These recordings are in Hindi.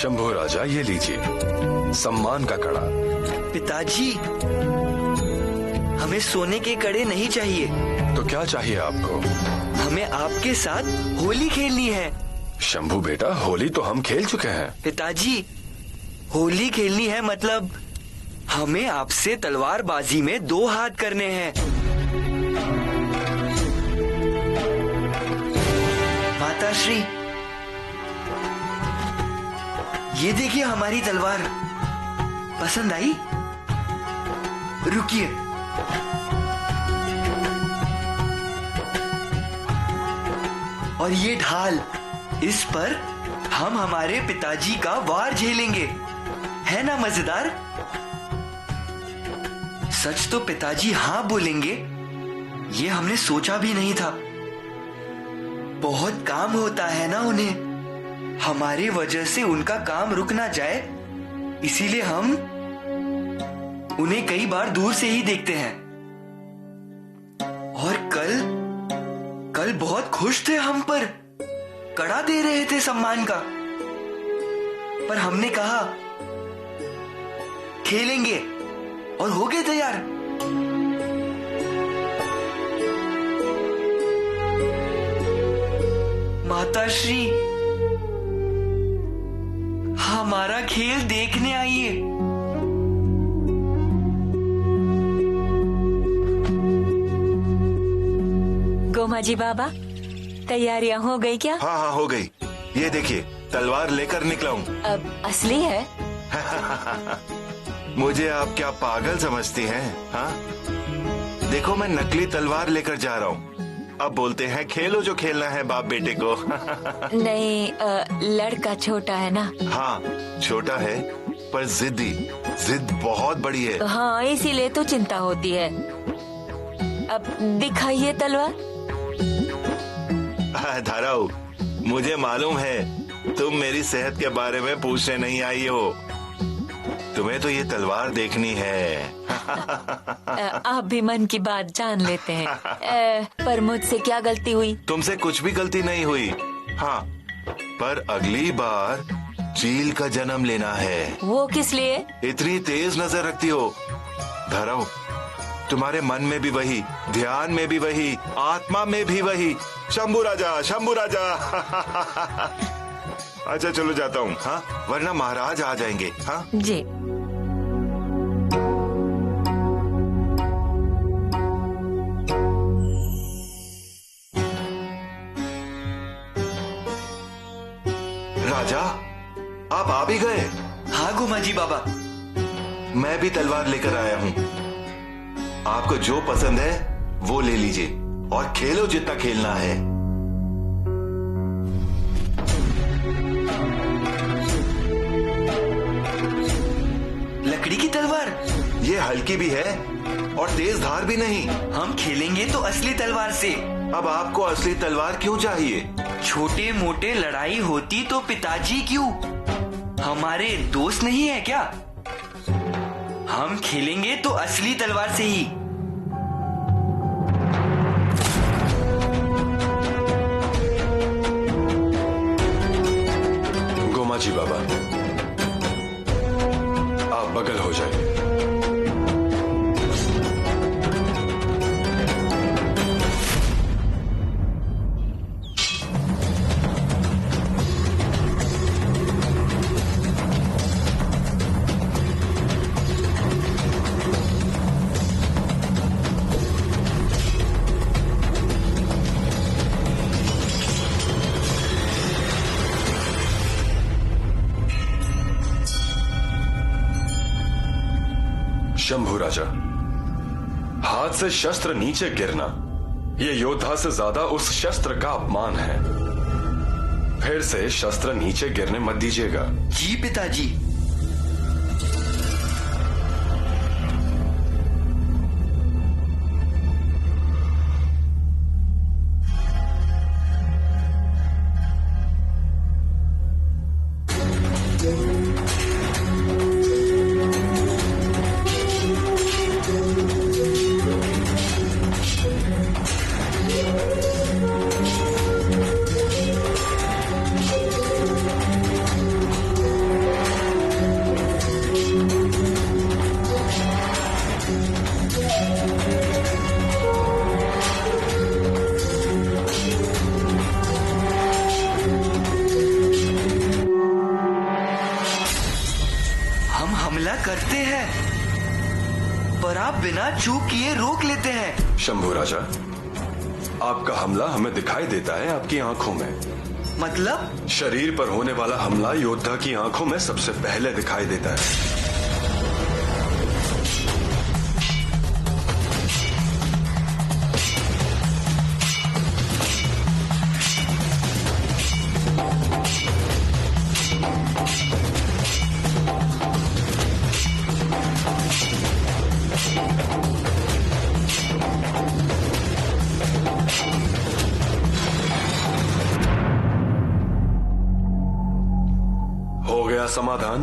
शंभू राजा, ये लीजिए सम्मान का कड़ा। पिताजी, हमें सोने के कड़े नहीं चाहिए। तो क्या चाहिए आपको? हमें आपके साथ होली खेलनी है। शंभू बेटा, होली तो हम खेल चुके हैं। पिताजी, होली खेलनी है मतलब हमें आपसे तलवारबाजी में 2 हाथ करने हैं। माताश्री, ये देखिए हमारी तलवार। पसंद आई? रुकिए। और ये ढाल, इस पर हम हमारे पिताजी का वार झेलेंगे। है ना मजेदार? सच तो पिताजी हाँ बोलेंगे, ये हमने सोचा भी नहीं था। बहुत काम होता है ना उन्हें, हमारी वजह से उनका काम रुक ना जाए, इसीलिए हम उन्हें कई बार दूर से ही देखते हैं। और कल बहुत खुश थे हम पर, कड़ा दे रहे थे सम्मान का। पर हमने कहा खेलेंगे और हो गए तैयार। माताश्री, हमारा खेल देखने आइए। गोमा जी बाबा, तैयारियां हो गई क्या? हाँ हाँ हो गई। ये देखिए तलवार लेकर निकला हूँ। अब असली है? मुझे आप क्या पागल समझती हैं? हाँ, देखो मैं नकली तलवार लेकर जा रहा हूँ। अब बोलते हैं खेलो जो खेलना है बाप बेटे को। नहीं, लड़का छोटा है ना। हाँ छोटा है पर जिद्दी, जिद बहुत बड़ी है। हाँ, इसीलिए तो चिंता होती है। अब दिखाइए तलवार। धाराऊ, मुझे मालूम है तुम मेरी सेहत के बारे में पूछने नहीं आई हो, तुम्हें तो ये तलवार देखनी है। आप भी मन की बात जान लेते हैं। पर मुझसे क्या गलती हुई? तुमसे कुछ भी गलती नहीं हुई। हाँ, पर अगली बार चील का जन्म लेना है। वो किस लिए? इतनी तेज नजर रखती हो। धाराऊ, तुम्हारे मन में भी वही, ध्यान में भी वही, आत्मा में भी वही। शंभू राजा, शंभू राजा। अच्छा चलो जाता हूँ, हाँ, वरना महाराज आ जाएंगे। हाँ जी। राजा, आप आ भी गए? हाँ गोमा जी बाबा, मैं भी तलवार लेकर आया हूँ। आपको जो पसंद है वो ले लीजिए और खेलो जितना खेलना है। लकड़ी की तलवार? ये हल्की भी है और तेज धार भी नहीं। हम खेलेंगे तो असली तलवार से। अब आपको असली तलवार क्यों चाहिए? छोटे मोटे लड़ाई होती तो पिताजी क्यों, हमारे दोस्त नहीं है क्या? हम खेलेंगे तो असली तलवार से ही। गोमा जी बाबा, आप बगल हो जाइए। शंभू राजा, हाथ से शस्त्र नीचे गिरना ये योद्धा से ज्यादा उस शस्त्र का अपमान है। फिर से शस्त्र नीचे गिरने मत दीजिएगा। जी पिताजी। करते हैं, पर आप बिना चूक किए रोक लेते हैं। शंभू राजा, आपका हमला हमें दिखाई देता है आपकी आंखों में। मतलब? शरीर पर होने वाला हमला योद्धा की आंखों में सबसे पहले दिखाई देता है। हो गया समाधान?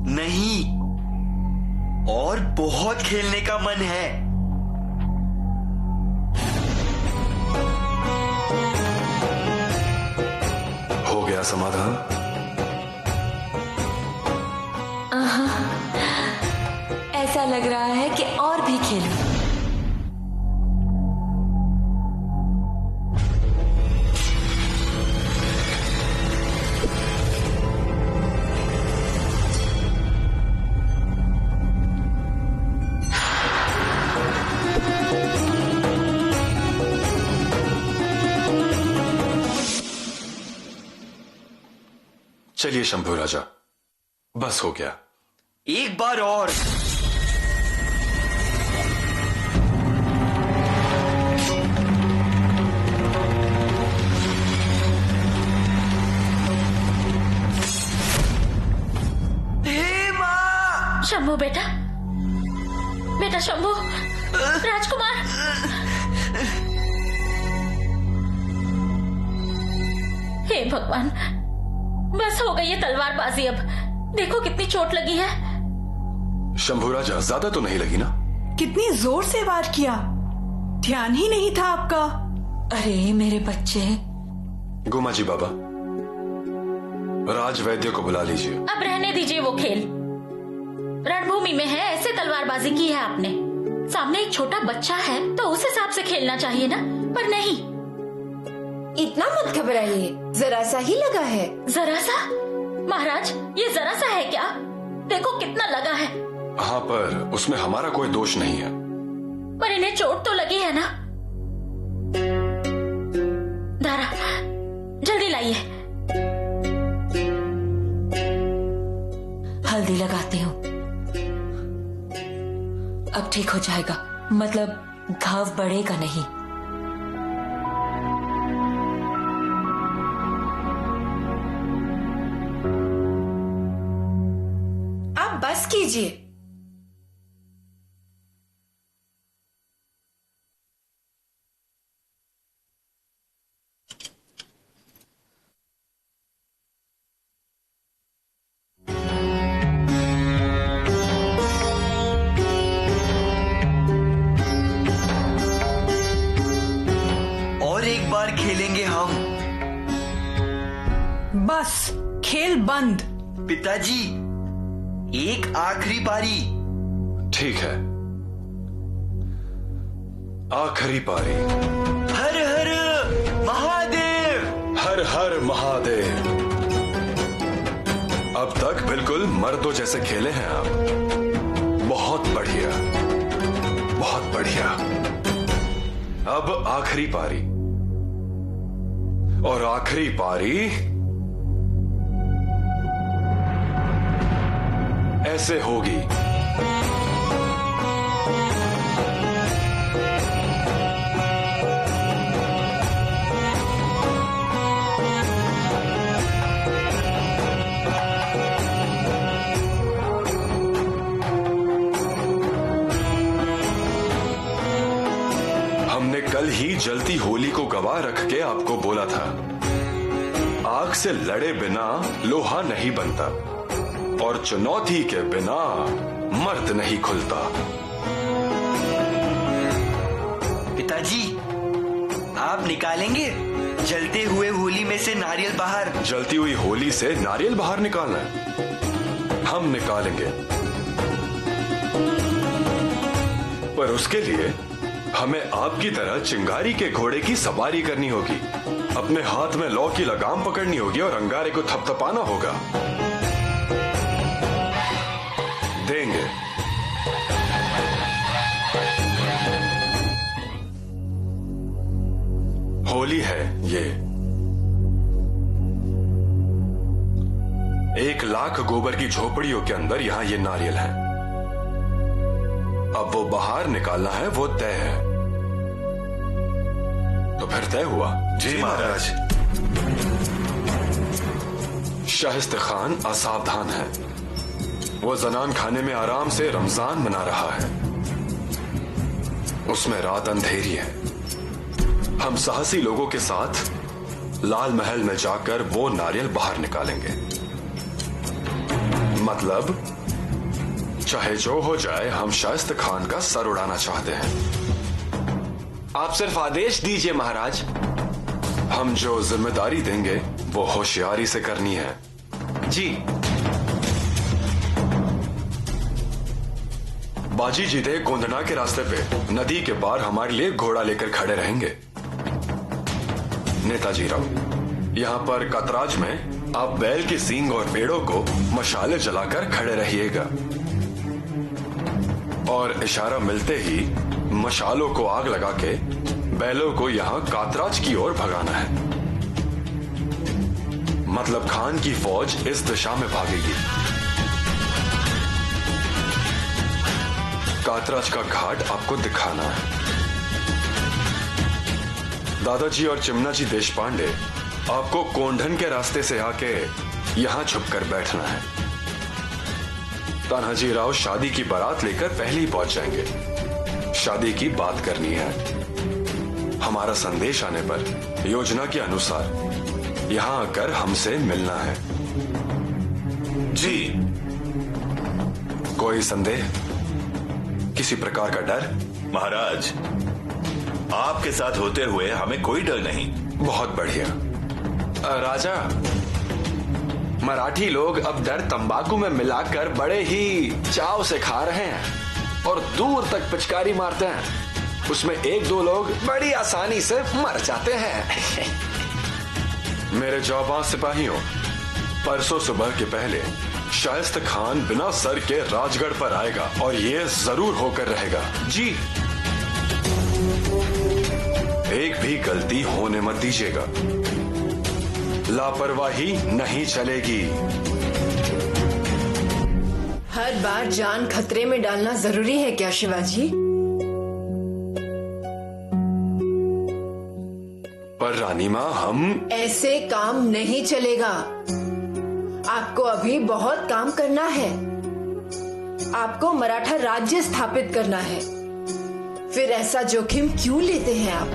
नहीं, और बहुत खेलने का मन है। हो गया समाधान? ऐसा लग रहा है कि और भी खेलूं। चलिए शंभू राजा, बस हो गया। एक बार और। हे मां! शंभू बेटा, बेटा शंभू, राजकुमार। हे भगवान, बस हो गई है तलवारबाजी। अब देखो कितनी चोट लगी है। शंभू राजा, ज्यादा तो नहीं लगी ना? कितनी जोर से वार किया, ध्यान ही नहीं था आपका। अरे मेरे बच्चे। गुमा जी बाबा, राज वैद्य को बुला लीजिए। अब रहने दीजिए वो खेल। रणभूमि में है, ऐसे तलवारबाजी की है आपने। सामने एक छोटा बच्चा है तो उस हिसाब से खेलना चाहिए ना, पर नहीं। इतना मत घबराइए, जरा सा ही लगा है। जरा सा? महाराज, ये जरा सा है क्या? देखो कितना लगा है। हाँ, पर उसमें हमारा कोई दोष नहीं है। पर इन्हें चोट तो लगी है ना। धारा, जल्दी लाइए। हल्दी लगाती हूँ, अब ठीक हो जाएगा। मतलब घाव बढ़ेगा नहीं। आप बस कीजिए। और एक बार खेलेंगे हम। बस खेल बंद। पिताजी, एक आखिरी पारी। ठीक है, आखिरी पारी। हर हर महादेव। हर हर महादेव। अब तक बिल्कुल मर्दों जैसे खेले हैं आप। बहुत बढ़िया, बहुत बढ़िया। अब आखिरी पारी, और आखिरी पारी ऐसे होगी। हमने कल ही जलती होली को गवाह रख के आपको बोला था, आग से लड़े बिना लोहा नहीं बनता, और चुनौती के बिना मर्द नहीं खुलता। पिताजी, आप निकालेंगे जलते हुए होली में से नारियल बाहर? जलती हुई होली से नारियल बाहर निकालना है? हम निकालेंगे, पर उसके लिए हमें आपकी तरह चिंगारी के घोड़े की सवारी करनी होगी। अपने हाथ में लौ की लगाम पकड़नी होगी और अंगारे को थपथपाना होगा। देंगे। होली है ये। 1,00,000 गोबर की झोपड़ियों के अंदर यहां ये नारियल है। अब वो बाहर निकालना है, वो तय है। तो फिर तय हुआ। जी महाराज। शाहिस्ते खान असावधान है। वो जनान खाने में आराम से रमजान मना रहा है। उसमें रात अंधेरी है। हम साहसी लोगों के साथ लाल महल में जाकर वो नारियल बाहर निकालेंगे। मतलब चाहे जो हो जाए, हम शाहिस्ते खान का सर उड़ाना चाहते हैं। आप सिर्फ आदेश दीजिए महाराज। हम जो जिम्मेदारी देंगे वो होशियारी से करनी है। जी। बाजी जीते गोंदना के रास्ते पे नदी के पार हमारे लिए घोड़ा लेकर खड़े रहेंगे। नेताजी राव, यहाँ पर कतराज में आप बैल की सींग और पेड़ों को मशाले जलाकर खड़े रहिएगा और इशारा मिलते ही मशालों को आग लगा के बैलों को यहाँ कातराज की ओर भगाना है। मतलब खान की फौज इस दिशा में भागेगी। कातराज का घाट आपको दिखाना है। दादाजी और चिमनाजी देशपांडे आपको कोंढन के रास्ते से आके यहां छुपकर बैठना है। तानाजी राव शादी की बारात लेकर पहले ही पहुंच जाएंगे। शादी की बात करनी है। हमारा संदेश आने पर योजना के अनुसार यहां आकर हमसे मिलना है। जी। कोई संदेह, किसी प्रकार का डर? महाराज, आपके साथ होते हुए हमें कोई डर नहीं। बहुत बढ़िया। राजा, मराठी लोग अब डर तंबाकू में मिलाकर बड़े ही चाव से खा रहे हैं और दूर तक पिचकारी मारते हैं। उसमें 1-2 लोग बड़ी आसानी से मर जाते हैं। मेरे जाबाज सिपाहियों, परसों सुबह के पहले शाहिस्ते खान बिना सर के राजगढ़ पर आएगा और ये जरूर होकर रहेगा। जी। एक भी गलती होने मत दीजिएगा। लापरवाही नहीं चलेगी। हर बार जान खतरे में डालना जरूरी है क्या शिवाजी? पर रानी माँ, हम ऐसे काम नहीं चलेगा। आपको अभी बहुत काम करना है। आपको मराठा राज्य स्थापित करना है। फिर ऐसा जोखिम क्यों लेते हैं आप?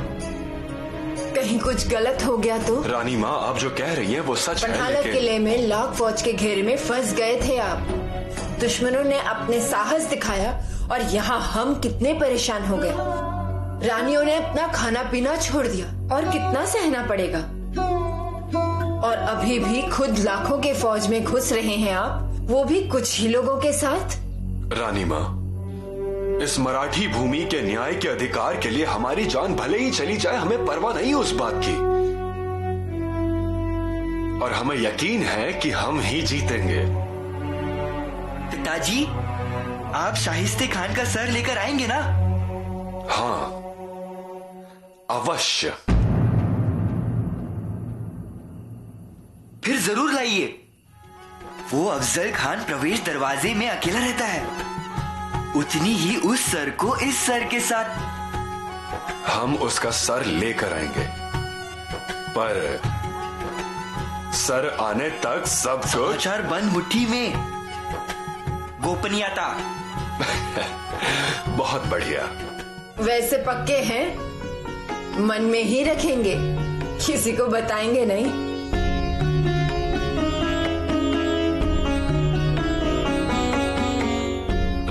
कहीं कुछ गलत हो गया तो? रानी माँ, आप जो कह रही हैं वो सच है, पन्हालक किले में लाख फौज के घेरे में फंस गए थे आप। दुश्मनों ने अपने साहस दिखाया और यहाँ हम कितने परेशान हो गए। रानियों ने अपना खाना पीना छोड़ दिया और कितना सहना पड़ेगा। और अभी भी खुद लाखों के फौज में घुस रहे हैं आप, वो भी कुछ ही लोगों के साथ। रानी माँ, इस मराठी भूमि के न्याय के अधिकार के लिए हमारी जान भले ही चली जाए, हमें परवाह नहीं उस बात की। और हमें यकीन है कि हम ही जीतेंगे। पिताजी, आप शाहिस्ते खान का सर लेकर आएंगे ना? हाँ, अवश्य। फिर जरूर लाइए। वो अफजल खान प्रवेश दरवाजे में अकेला रहता है। उतनी ही उस सर को इस सर के साथ। हम उसका सर लेकर आएंगे, पर सर आने तक सब कुछ समाचार बंद मुट्ठी में। गोपनीयता। बहुत बढ़िया। वैसे पक्के हैं? मन में ही रखेंगे, किसी को बताएंगे नहीं।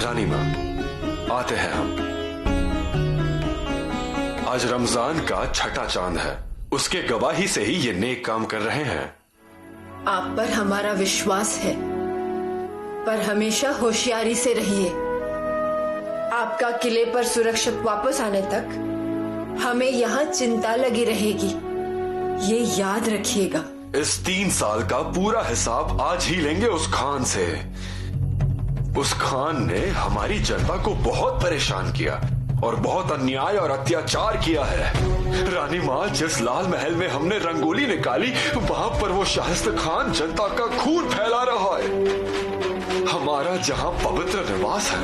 रानी माँ, आते हैं हम। आज रमजान का छठा चांद है। उसके गवाही से ही ये नेक काम कर रहे हैं। आप पर हमारा विश्वास है, पर हमेशा होशियारी से रहिए। आपका किले पर सुरक्षित वापस आने तक हमें यहाँ चिंता लगी रहेगी, ये याद रखिएगा। इस 3 साल का पूरा हिसाब आज ही लेंगे उस खान से। उस खान ने हमारी जनता को बहुत परेशान किया और बहुत अन्याय और अत्याचार किया है। रानी माँ, जिस लाल महल में हमने रंगोली निकाली, वहां पर वो शाहिस्ता खान जनता का खून फैला रहा है। हमारा जहां पवित्र निवास है,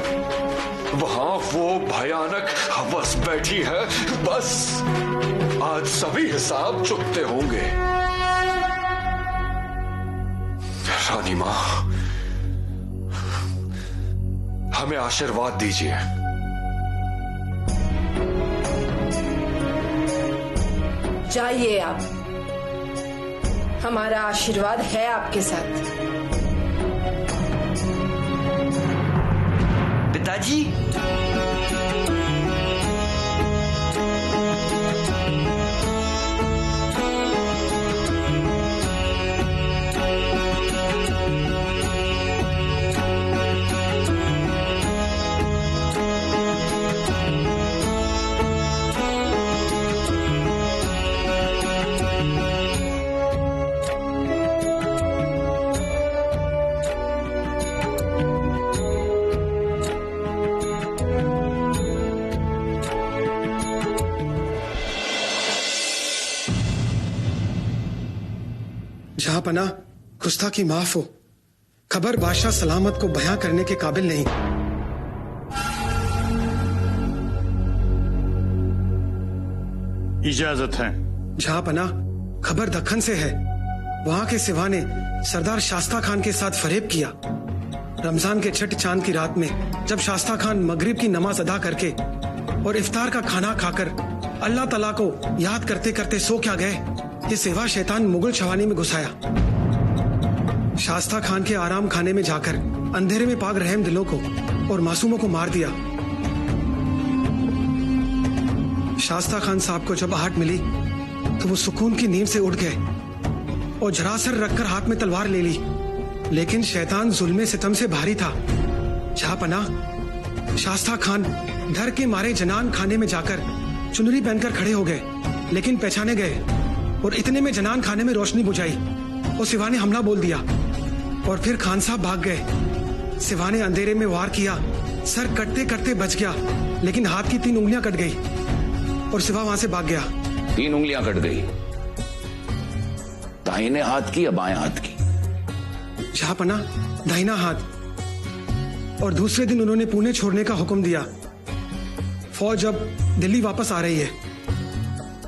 वहां वो भयानक हवस बैठी है। बस आज सभी हिसाब चुकते होंगे। रानी माँ, हमें आशीर्वाद दीजिए। जाइए आप, हमारा आशीर्वाद है आपके साथ। पिताजी, जहांपना, गुस्ताखी माफ हो। खबर बादशाह सलामत को बयां करने के काबिल नहीं। इजाजत है। जहांपना, खबर दक्खन से है। वहां के सिवा ने सरदार शास्ता खान के साथ फरेब किया। रमजान के छठ चांद की रात में जब शास्ता खान मगरिब की नमाज अदा करके और इफ्तार का खाना खाकर अल्लाह तआला को याद करते करते सो क्या गए, ये सेवा शैतान मुगल छवानी में घुसाया। शास्ता खान के आराम खाने में जाकर अंधेरे में पाक रहम दिलों को और मासूमों को मार दिया। शास्ता खान साहब को जब आहट मिली तो वो सुकून की नींद से उठ गए और झरासर रखकर हाथ में तलवार ले ली। लेकिन शैतान जुल्मे सितम से भारी था। जहांपना, शास्ता खान डर के मारे जनान खाने में जाकर चुनरी पहनकर खड़े हो गए, लेकिन पहचाने गए और इतने में जनान खाने में रोशनी बुझाई और सिवा ने हमला बोल दिया और फिर खान साहब भाग गए। सिवा ने अंधेरे में वार किया, सर कटते कटते बच गया, लेकिन हाथ की 3 उंगलियां कट गई और सिवा वहां से भाग गया। 3 उंगलियां कट गई, दाहिने हाथ की या बाएं हाथ की? जहांपना, दाहिना हाथ। और दूसरे दिन उन्होंने पुणे छोड़ने का हुक्म दिया। फौज अब दिल्ली वापस आ रही है।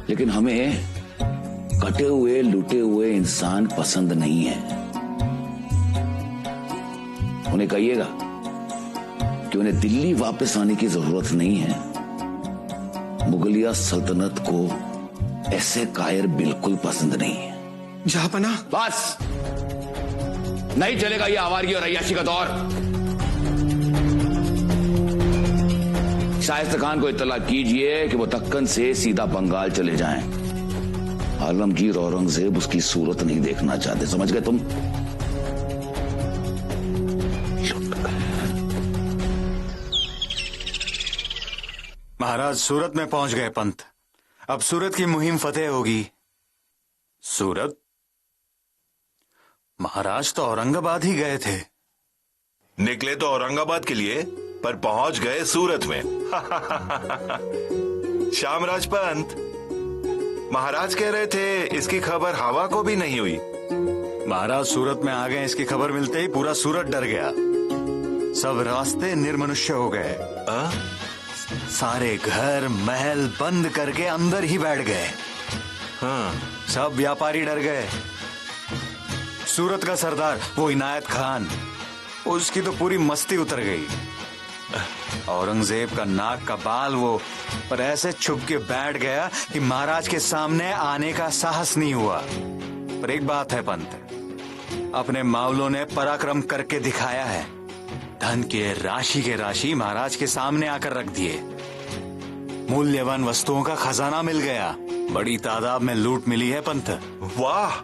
लेकिन हमें कटे हुए लूटे हुए इंसान पसंद नहीं है। उन्हें कहिएगा कि उन्हें दिल्ली वापस आने की जरूरत नहीं है। मुगलिया सल्तनत को ऐसे कायर बिल्कुल पसंद नहीं है। जहांपना, बस नहीं चलेगा ये आवारगी और अय्याशी का दौर। शाहिस्ता खान को इत्तला कीजिए कि वो दक्कन से सीधा बंगाल चले जाएं। आलमगीर औरंगजेब उसकी सूरत नहीं देखना चाहते, समझ गए तुम? महाराज सूरत में पहुंच गए पंत। अब सूरत की मुहिम फतेह होगी। सूरत? महाराज तो औरंगाबाद ही गए थे। निकले तो औरंगाबाद के लिए, पर पहुंच गए सूरत में। श्यामराज पंत, महाराज कह रहे थे इसकी खबर हवा को भी नहीं हुई। महाराज सूरत में आ गए, इसकी खबर मिलते ही पूरा सूरत डर गया। सब रास्ते निर्मनुष्य हो गए। सारे घर महल बंद करके अंदर ही बैठ गए। सब व्यापारी डर गए। सूरत का सरदार वो इनायत खान, उसकी तो पूरी मस्ती उतर गई। औरंगजेब का नाक का बाल वो पर ऐसे छुप के बैठ गया कि महाराज के सामने आने का साहस नहीं हुआ। पर एक बात है पंत, अपने मावलों ने पराक्रम करके दिखाया है। धन के राशि महाराज के सामने आकर रख दिए। मूल्यवान वस्तुओं का खजाना मिल गया। बड़ी तादाद में लूट मिली है पंत। वाह,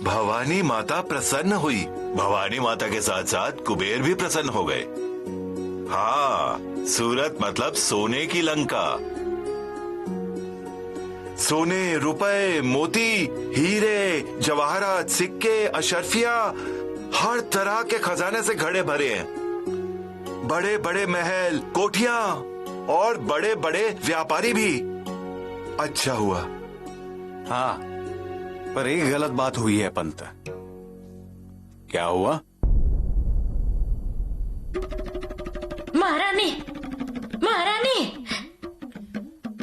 भवानी माता प्रसन्न हुई। भवानी माता के साथ साथ कुबेर भी प्रसन्न हो गए। हाँ, सूरत मतलब सोने की लंका। सोने, रुपए, मोती, हीरे, जवाहरात, सिक्के, अशर्फिया, हर तरह के खजाने से घड़े भरे हैं। बड़े बड़े महल, कोठियां और बड़े बड़े व्यापारी भी। अच्छा हुआ। हाँ, पर एक गलत बात हुई है पंत। क्या हुआ? महारानी, महारानी,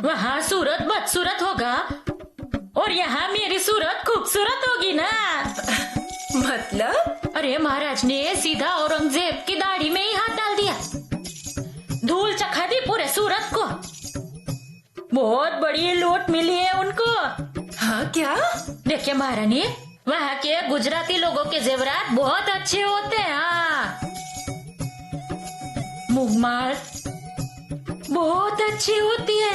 वहाँ सूरत बदसूरत होगा और यहाँ मेरी सूरत खूबसूरत होगी ना। मतलब? अरे महाराज ने सीधा औरंगजेब की दाढ़ी में ही हाथ डाल दिया, धूल चखा दी पूरे सूरत को। बहुत बड़ी लूट मिली है उनको। हाँ क्या? देखिए महारानी, वहाँ के गुजराती लोगों के जेवरात बहुत अच्छे होते हैं। हाँ, मूंगमाल बहुत अच्छी होती है,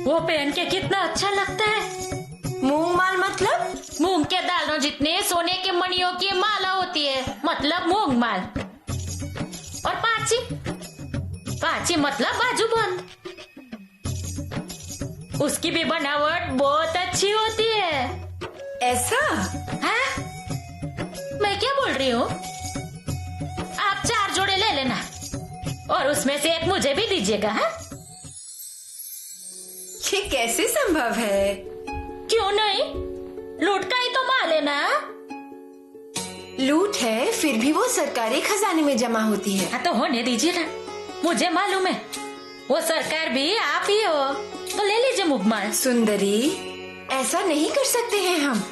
वो पहन के कितना अच्छा लगता है। मूंगमाल मतलब? मूंग के दालों जितने सोने के मणियों की माला होती है, मतलब मूंगमाल। और पाची, पाची मतलब बाजूबंद, उसकी भी बनावट बहुत अच्छी होती है। ऐसा? हाँ? मैं क्या बोल रही हूँ? आप 4 जोड़े ले लेना और उसमें से एक मुझे भी दीजिएगा। हाँ? ये कैसे संभव है? क्यों नहीं, लूट का ही तो माल है ना। लूट है, फिर भी वो सरकारी खजाने में जमा होती है। हाँ तो होने दीजिए ना, मुझे मालूम है वो सरकार भी आप ही हो, तो ले लीजिए मूंगमाल। सुंदरी, ऐसा नहीं कर सकते हैं हम।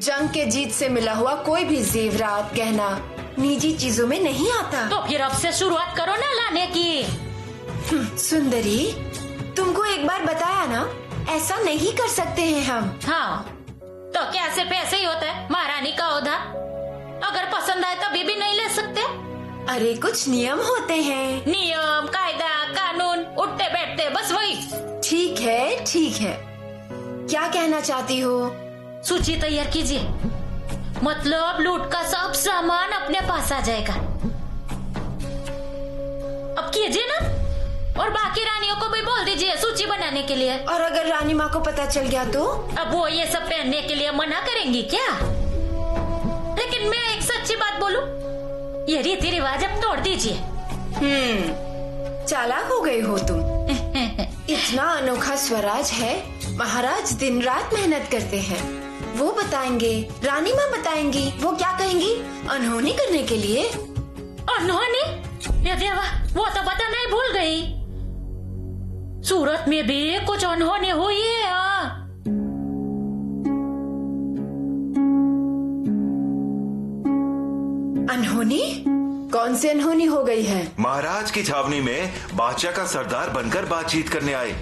जंग के जीत से मिला हुआ कोई भी जेवरात गहना निजी चीजों में नहीं आता। तो फिर अब से शुरुआत करो ना लाने की। सुंदरी, तुमको एक बार बताया ना, ऐसा नहीं कर सकते हैं हम। हाँ, तो क्या सिर्फ ऐसे ही होता है महारानी का ओहदा? अगर पसंद आए तभी भी नहीं ले सकते? अरे कुछ नियम होते हैं। नियम, कायदा, कानून, उठते बैठते बस वही। ठीक है, ठीक है, क्या कहना चाहती हो? सूची तैयार कीजिए, मतलब लूट का सब सामान अपने पास आ जाएगा। अब कीजिए ना, और बाकी रानियों को भी बोल दीजिए सूची बनाने के लिए। और अगर रानी माँ को पता चल गया तो? अब वो ये सब पहनने के लिए मना करेंगी क्या? लेकिन मैं एक सच्ची बात बोलूं, ये रीति रिवाज अब तोड़ दीजिए। चालाक हो गई हो तुम। इतना अनोखा स्वराज है, महाराज दिन रात मेहनत करते हैं। वो बताएंगे, रानी माँ बताएंगी, वो क्या कहेंगी अनहोनी करने के लिए। अनहोनी? ये देवा, वो तो बताना ही भूल गई। सूरत में भी कुछ अनहोनी हुई है। हाँ, अनहोनी? कौन सी अनहोनी हो गई है? महाराज की छावनी में बादशाह का सरदार बनकर बातचीत करने आए,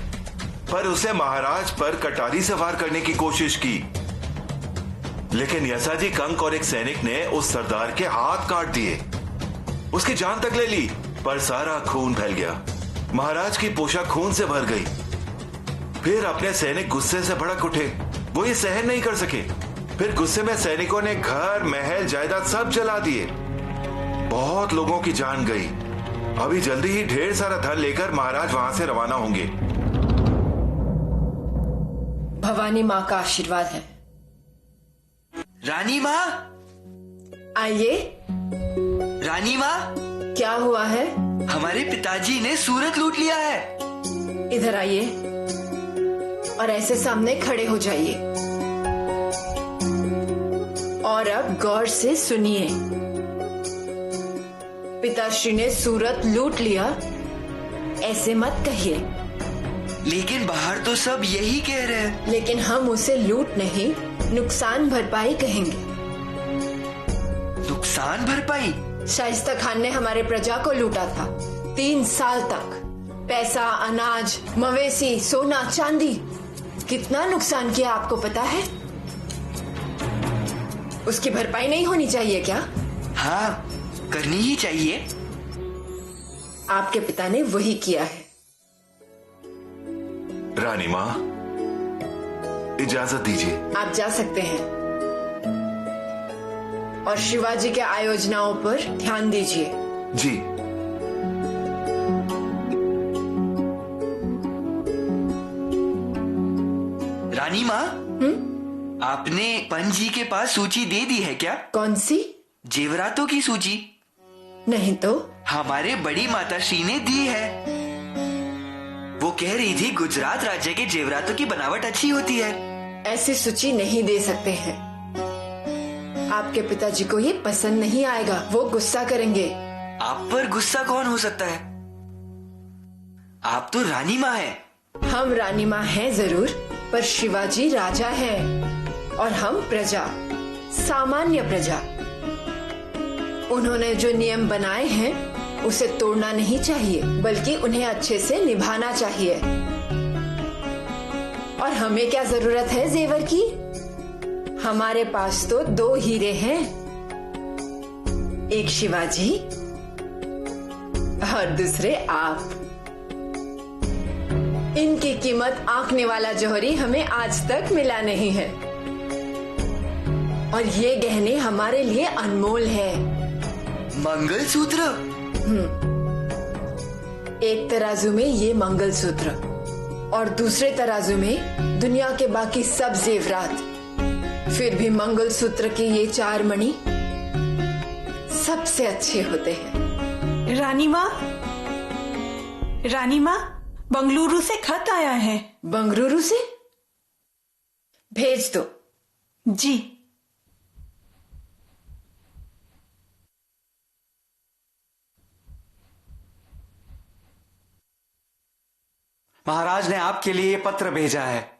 पर उसे महाराज पर कटारी सवार करने की कोशिश की, लेकिन यसाजी कंक और एक सैनिक ने उस सरदार के हाथ काट दिए, उसकी जान तक ले ली, पर सारा खून फैल गया। महाराज की पोशाक खून से भर गई। फिर अपने सैनिक गुस्से से भड़क उठे, वो ये सहन नहीं कर सके। फिर गुस्से में सैनिकों ने घर, महल, जायदाद सब जला दिए। बहुत लोगों की जान गई। अभी जल्दी ही ढेर सारा धन लेकर महाराज वहां से रवाना होंगे। भवानी माँ का आशीर्वाद है। रानी माँ, आइए। रानी माँ, क्या हुआ है? हमारे पिताजी ने सूरत लूट लिया है। इधर आइए और ऐसे सामने खड़े हो जाइए, और अब गौर से सुनिए। पिताश्री ने सूरत लूट लिया, ऐसे मत कहिए। लेकिन बाहर तो सब यही कह रहे हैं। लेकिन हम उसे लूट नहीं, नुकसान भरपाई कहेंगे। नुकसान भरपाई? शाइस्ता खान ने हमारे प्रजा को लूटा था। 3 साल तक पैसा, अनाज, मवेशी, सोना, चांदी, कितना नुकसान किया आपको पता है? उसकी भरपाई नहीं होनी चाहिए क्या? हाँ, करनी ही चाहिए। आपके पिता ने वही किया है। रानी माँ, इजाजत दीजिए। आप जा सकते हैं, और शिवाजी के आयोजनाओं पर ध्यान दीजिए। जी। रानी माँ, आपने पंत जी के पास सूची दे दी है क्या? कौन सी? जेवरातों की सूची। नहीं तो हमारे बड़ी माताश्री ने दी है। वो कह रही थी गुजरात राज्य के जेवरातों की बनावट अच्छी होती है। ऐसी सूची नहीं दे सकते हैं। आपके पिताजी को ये पसंद नहीं आएगा, वो गुस्सा करेंगे। आप पर गुस्सा कौन हो सकता है? आप तो रानी माँ हैं। हम रानी माँ हैं जरूर, पर शिवाजी राजा हैं और हम प्रजा, सामान्य प्रजा। उन्होंने जो नियम बनाए हैं उसे तोड़ना नहीं चाहिए, बल्कि उन्हें अच्छे से निभाना चाहिए। और हमें क्या जरूरत है जेवर की? हमारे पास तो 2 हीरे हैं, एक शिवाजी और दूसरे आप। इनकी कीमत आंकने वाला जौहरी हमें आज तक मिला नहीं है, और ये गहने हमारे लिए अनमोल है। मंगलसूत्र? एक तराजू में ये मंगलसूत्र और दूसरे तराजू में दुनिया के बाकी सब जेवरात। फिर भी मंगलसूत्र के ये 4 मणि सबसे अच्छे होते हैं। रानी माँ, बंगलुरु से खत आया है। बंगलुरु से? भेज दो। जी। महाराज ने आपके लिए ये पत्र भेजा है।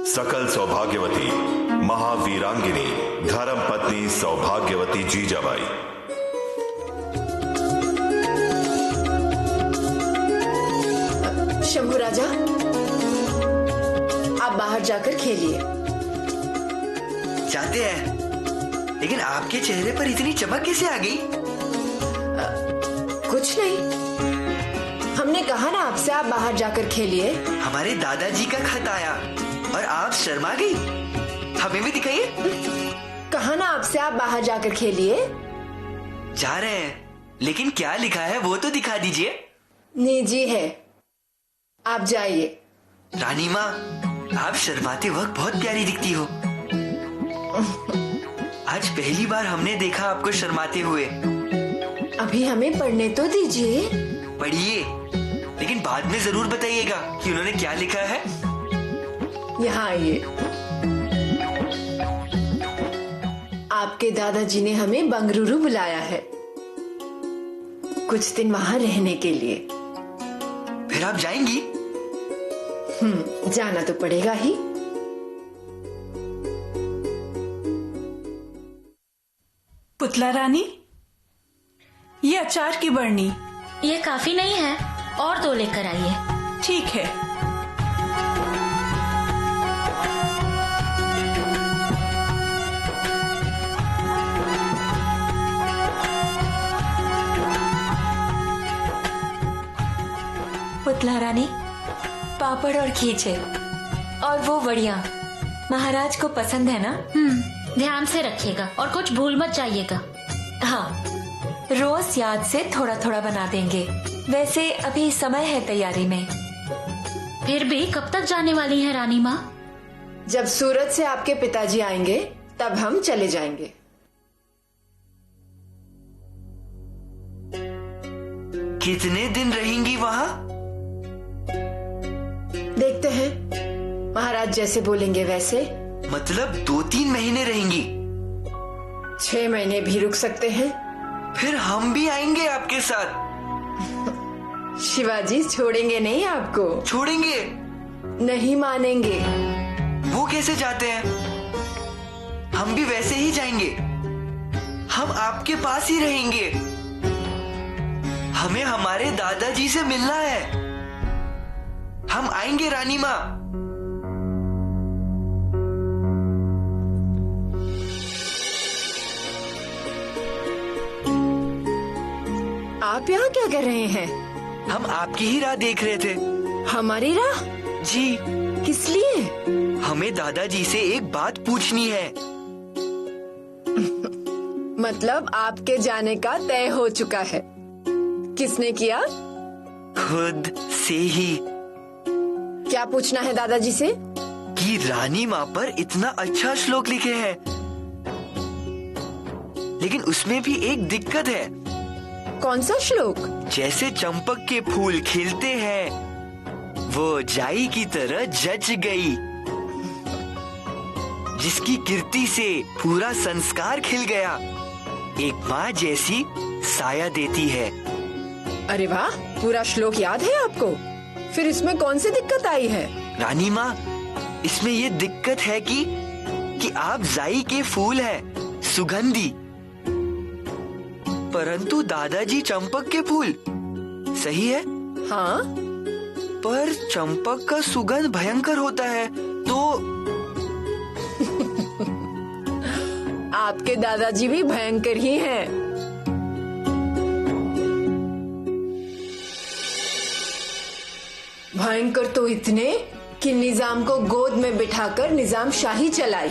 सकल सौभाग्यवती महावीरांगिनी धर्म पत्नी सौभाग्यवती जीजाबाई। शंभू राजा, आप बाहर जाकर खेलिए। जाते हैं, लेकिन आपके चेहरे पर इतनी चमक कैसे आ गई? कुछ नहीं, हमने कहा ना आपसे आप बाहर जाकर खेलिए। हमारे दादाजी का खत आया और आप शर्मा गई। हमें भी दिखाइए। कहा ना आपसे आप बाहर जाकर खेलिए। जा रहे हैं, लेकिन क्या लिखा है वो तो दिखा दीजिए। निजी है, आप जाइए। रानी माँ, आप शर्माते वक्त बहुत प्यारी दिखती हो। आज पहली बार हमने देखा आपको शर्माते हुए। अभी हमें पढ़ने तो दीजिए। पढ़िए, लेकिन बाद में जरूर बताइएगा कि उन्होंने क्या लिखा है। यहाँ आइए। आपके दादाजी ने हमें बंगलुरु बुलाया है, कुछ दिन वहां रहने के लिए। फिर आप जाएंगी? जाना तो पड़ेगा ही। पुतला रानी, ये अचार की बरनी। ये काफी नहीं है, और 2 लेकर आइए। ठीक है। पुतला रानी, पापड़ और खींचे और वो वड़िया महाराज को पसंद है ना? ध्यान से रखिएगा और कुछ भूल मत जाइएगा। हाँ, रोज याद से थोड़ा थोड़ा बना देंगे। वैसे अभी समय है तैयारी में। फिर भी कब तक जाने वाली है रानी माँ? जब सूरत से आपके पिताजी आएंगे तब हम चले जाएंगे। कितने दिन रहेंगी वहाँ? देखते हैं, महाराज जैसे बोलेंगे वैसे। मतलब 2-3 महीने रहेंगी? 6 महीने भी रुक सकते हैं। फिर हम भी आएंगे आपके साथ। शिवाजी छोड़ेंगे नहीं आपको। छोड़ेंगे? नहीं मानेंगे। वो कैसे जाते हैं? हम भी वैसे ही जाएंगे। हम आपके पास ही रहेंगे। हमें हमारे दादाजी से मिलना है। हम आएंगे रानी माँ। आप यहाँ क्या कर रहे हैं? हम आपकी ही राह देख रहे थे। हमारी राह? जी। किस लिए? हमें दादाजी से एक बात पूछनी है। मतलब आपके जाने का तय हो चुका है। किसने किया? खुद से ही। क्या पूछना है दादाजी से? कि रानी माँ पर इतना अच्छा श्लोक लिखे हैं, लेकिन उसमें भी एक दिक्कत है। कौन सा श्लोक? जैसे चंपक के फूल खिलते हैं, वो जाई की तरह जच गई, जिसकी कीर्ति से पूरा संस्कार खिल गया, एक माँ जैसी साया देती है। अरे वाह, पूरा श्लोक याद है आपको? फिर इसमें कौन सी दिक्कत आई है? रानी माँ, इसमें ये दिक्कत है कि आप जाई के फूल हैं, सुगंधी, परंतु दादाजी चंपक के फूल। सही है? हाँ, पर चंपक का सुगंध भयंकर होता है, तो आपके दादाजी भी भयंकर ही हैं। भयंकर तो इतने कि निजाम को गोद में बिठाकर निजाम शाही चलाई,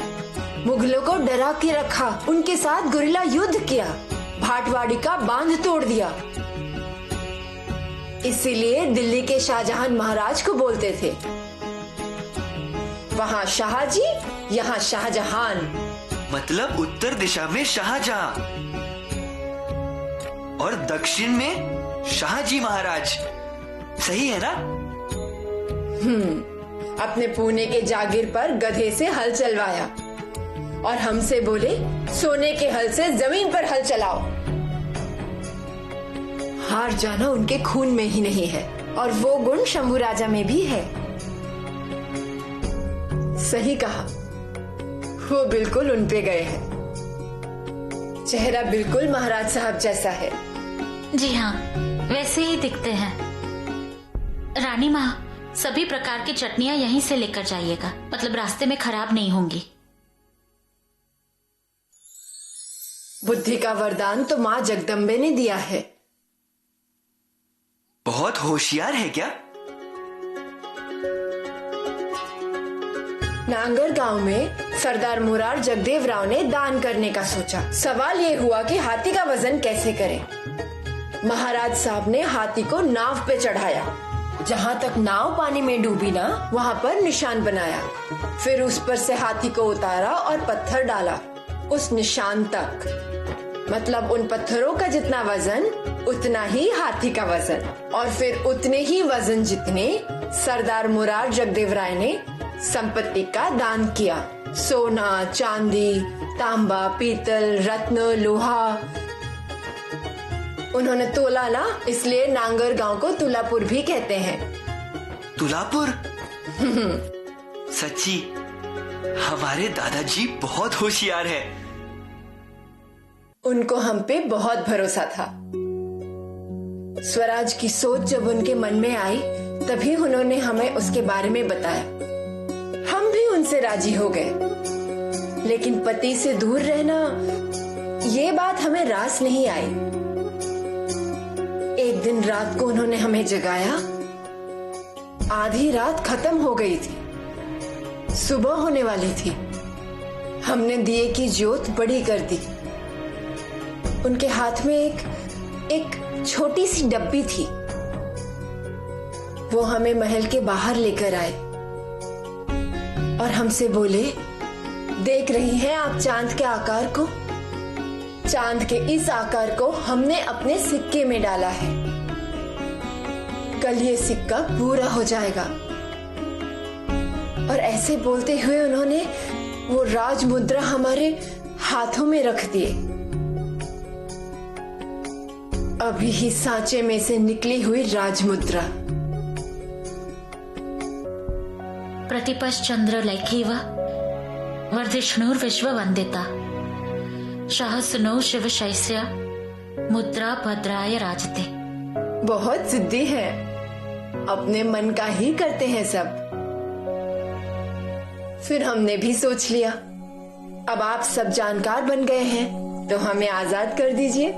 मुगलों को डरा के रखा, उनके साथ गुरिल्ला युद्ध किया, भाटवाड़ी का बांध तोड़ दिया। इसीलिए दिल्ली के शाहजहां महाराज को बोलते थे, वहाँ शाहजी, यहाँ शाहजहां। मतलब उत्तर दिशा में शाहजहां और दक्षिण में शाहजी महाराज। सही है ना? अपने पुणे के जागीर पर गधे से हल चलवाया और हमसे बोले, सोने के हल से जमीन पर हल चलाओ। हार जाना उनके खून में ही नहीं है, और वो गुण शंभू राजा में भी है। सही कहा, वो बिल्कुल उन पे गए हैं। चेहरा बिल्कुल महाराज साहब जैसा है। जी हाँ, वैसे ही दिखते हैं। रानी माँ, सभी प्रकार की चटनियाँ यहीं से लेकर जाइएगा, मतलब रास्ते में खराब नहीं होंगी। बुद्धि का वरदान तो माँ जगदम्बे ने दिया है। बहुत होशियार है क्या? नांगर गांव में सरदार मुरार जगदेव राव ने दान करने का सोचा। सवाल ये हुआ कि हाथी का वजन कैसे करें। महाराज साहब ने हाथी को नाव पे चढ़ाया, जहाँ तक नाव पानी में डूबी ना, वहाँ पर निशान बनाया। फिर उस पर से हाथी को उतारा और पत्थर डाला उस निशान तक। मतलब उन पत्थरों का जितना वजन उतना ही हाथी का वजन, और फिर उतने ही वजन जितने सरदार मुरार जगदेव राय ने संपत्ति का दान किया। सोना, चांदी, तांबा, पीतल, रत्न, लोहा। उन्होंने तोला ना, इसलिए नांगर गांव को तुलापुर भी कहते हैं। तुलापुर? सच्ची, हमारे दादाजी बहुत होशियार है। उनको हम पे बहुत भरोसा था। स्वराज की सोच जब उनके मन में आई, तभी उन्होंने हमें उसके बारे में बताया। हम भी उनसे राजी हो गए, लेकिन पति से दूर रहना, ये बात हमें रास नहीं आई। एक दिन रात को उन्होंने हमें जगाया। आधी रात खत्म हो गई थी, सुबह होने वाली थी। हमने दिए की ज्योत बड़ी कर दी। उनके हाथ में एक छोटी सी डब्बी थी। वो हमें महल के बाहर लेकर आए और हमसे बोले, देख रही हैं आप चांद के आकार को? चांद के इस आकार को हमने अपने सिक्के में डाला है। कल ये सिक्का पूरा हो जाएगा। और ऐसे बोलते हुए उन्होंने वो राज मुद्रा हमारे हाथों में रख दिए। अभी ही सांचे में से निकली हुई राजमुद्रा। प्रतिपश्चंद्र लैखीव वर्धिष्णुर विश्व वंदिता शाहसुनो शिव शैस्य मुद्रा भद्राय राजते। बहुत जिद्दी है, अपने मन का ही करते हैं सब। फिर हमने भी सोच लिया, अब आप सब जानकार बन गए हैं तो हमें आजाद कर दीजिए।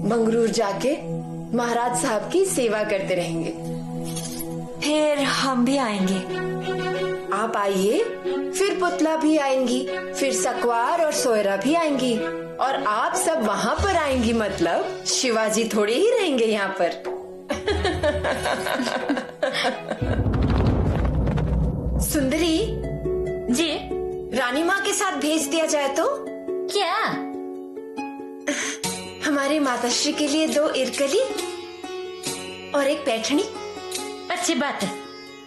मंगरूर जाके महाराज साहब की सेवा करते रहेंगे। फिर हम भी आएंगे। आप आइए, फिर पुतला भी आएंगी, फिर सकवार और सोयरा भी आएंगी। और आप सब वहाँ पर आएंगी मतलब शिवाजी थोड़े ही रहेंगे यहाँ पर। सुंदरी जी। रानी माँ के साथ भेज दिया जाए तो? क्या? हमारे माताश्री के लिए 2 इरकली और एक पैठनी। अच्छी बात है,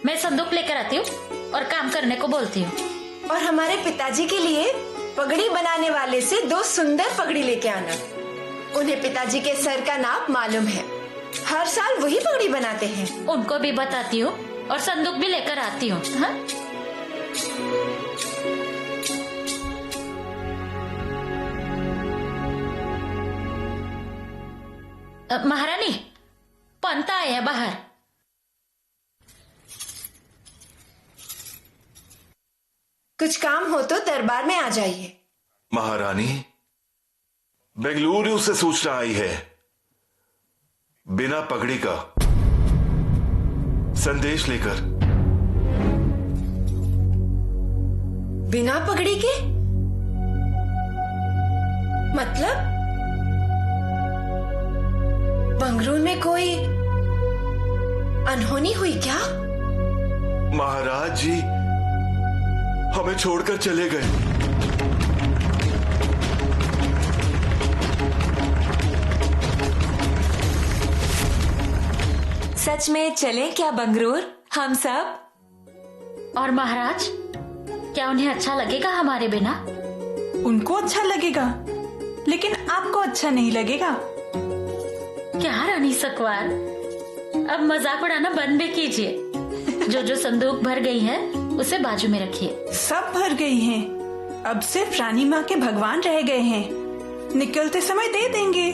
मैं संदूक लेकर आती हूँ और काम करने को बोलती हूँ। और हमारे पिताजी के लिए पगड़ी बनाने वाले से 2 सुंदर पगड़ी लेके आना। उन्हें पिताजी के सर का नाप मालूम है, हर साल वही पगड़ी बनाते हैं। उनको भी बताती हूँ और संदूक भी लेकर आती हूँ। हाँ? महारानी, पंत आए हैं बाहर। कुछ काम हो तो दरबार में आ जाइए। महारानी, बेंगलुरु से सूचना आई है, बिना पगड़ी का संदेश लेकर। बिना पगड़ी के? मतलब बंगलुरु में कोई अनहोनी हुई क्या? महाराज जी हमें छोड़कर चले गए। सच में चलें क्या बंगलुरु हम सब? और महाराज, क्या उन्हें अच्छा लगेगा हमारे बिना? उनको अच्छा लगेगा, लेकिन आपको अच्छा नहीं लगेगा। क्या रानी सकवार, अब मजाक उड़ाना बंद भी कीजिए। जो संदूक भर गई है उसे बाजू में रखिए। सब भर गई हैं, अब सिर्फ रानी माँ के भगवान रह गए हैं, निकलते समय दे देंगे।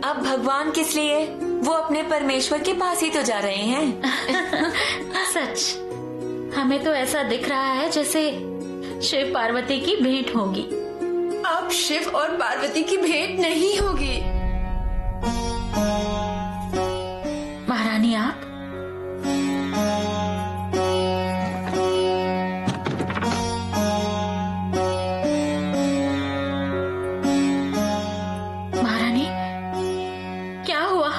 अब भगवान किस लिए? वो अपने परमेश्वर के पास ही तो जा रहे हैं। सच, हमें तो ऐसा दिख रहा है जैसे शिव पार्वती की भेंट होगी। अब शिव और पार्वती की भेंट नहीं होगी। महारानी आप? महारानी, क्या हुआ?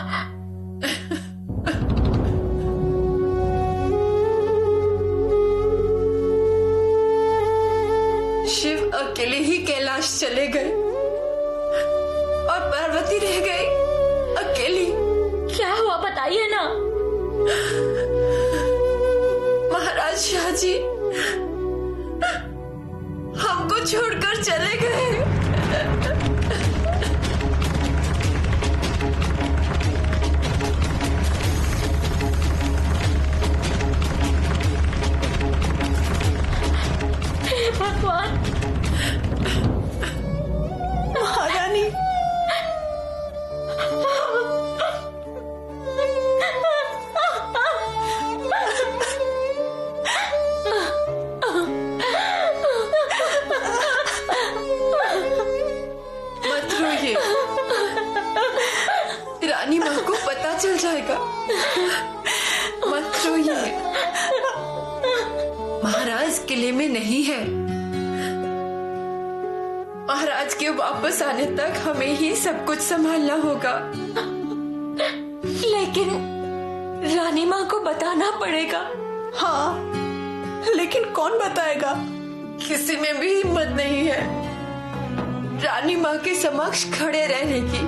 शिव अकेले ही कैलाश चले गए और पार्वती रह गई अकेली। क्या हुआ बताइए ना। महाराज शाहजी हमको छोड़कर चले गए। हे भगवान। महारानी, मत रोइए, रानी माँ को पता चल जाएगा। मत रोइए, महाराज किले में नहीं है। महाराज के वापस आने तक हमें ही सब कुछ संभालना होगा। लेकिन रानी माँ को बताना पड़ेगा। हाँ, लेकिन कौन बताएगा? किसी में भी हिम्मत नहीं है रानी माँ के समक्ष खड़े रहने की,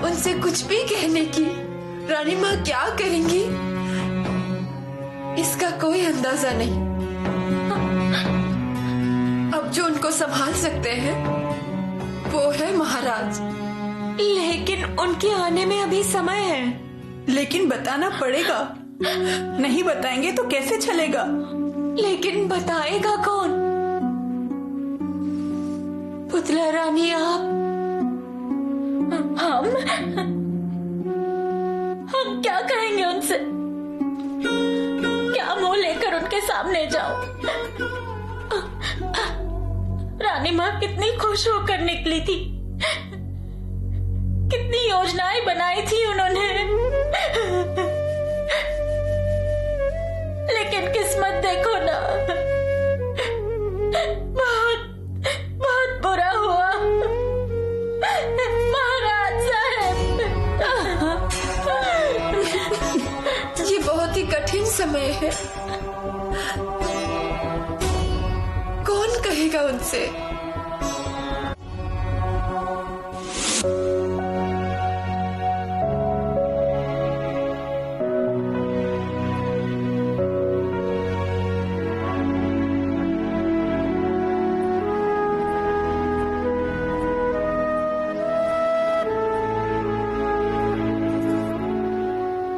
उनसे कुछ भी कहने की। रानी माँ क्या करेंगी इसका कोई अंदाजा नहीं। अब जो उनको संभाल सकते हैं वो है महाराज। लेकिन उनके आने में अभी समय है। लेकिन बताना पड़ेगा, नहीं बताएंगे तो कैसे चलेगा? लेकिन बताएगा कौन? पुतला रानी आप? हम क्या कहेंगे उनसे? क्या मुंह लेकर उनके सामने जाओ? रानी माँ कितनी खुश होकर निकली थी, कितनी योजनाएं बनाई थी उन्होंने, लेकिन किस्मत देखो ना, बहुत बहुत बुरा हुआ। समय है। कौन कहेगा उनसे?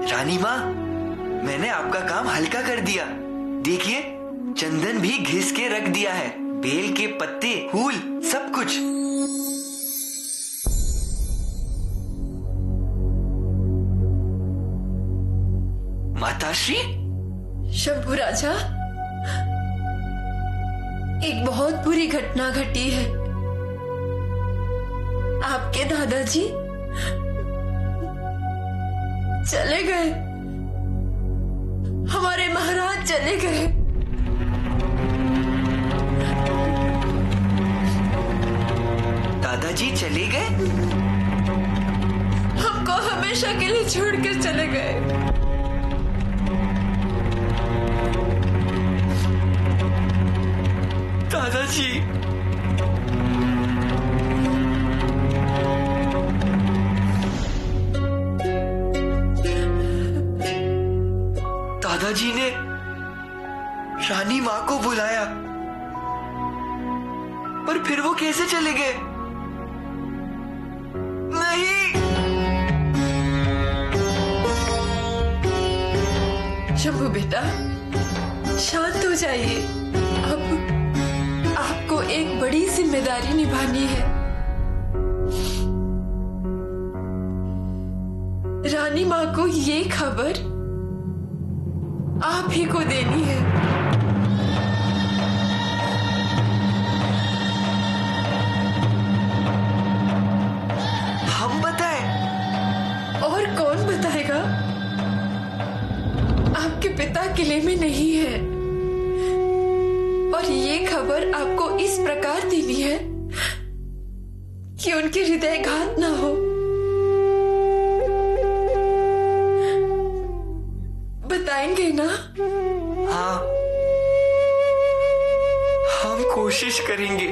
रानी माँ, मैंने आपका काम हल्का कर दिया। देखिए, चंदन भी घिस के रख दिया है, बेल के पत्ते, फूल, सब कुछ। माताश्री। शंभू राजा, एक बहुत बुरी घटना घटी है। आपके दादाजी चले गए। हमारे महाराज चले गए। दादाजी चले गए? हमको हमेशा के लिए छोड़कर चले गए। दादाजी, दादाजी ने रानी माँ को बुलाया, पर फिर वो कैसे चले गए? नहीं। शंभू बेटा, शांत हो जाइए। अब आपको एक बड़ी जिम्मेदारी निभानी है। रानी माँ को ये खबर आप ही को देनी है। हम बताएं? और कौन बताएगा? आपके पिता किले में नहीं है, और ये खबर आपको इस प्रकार देनी है कि उनके हृदयघात ना हो। बताएंगे ना? हाँ, हम कोशिश करेंगे।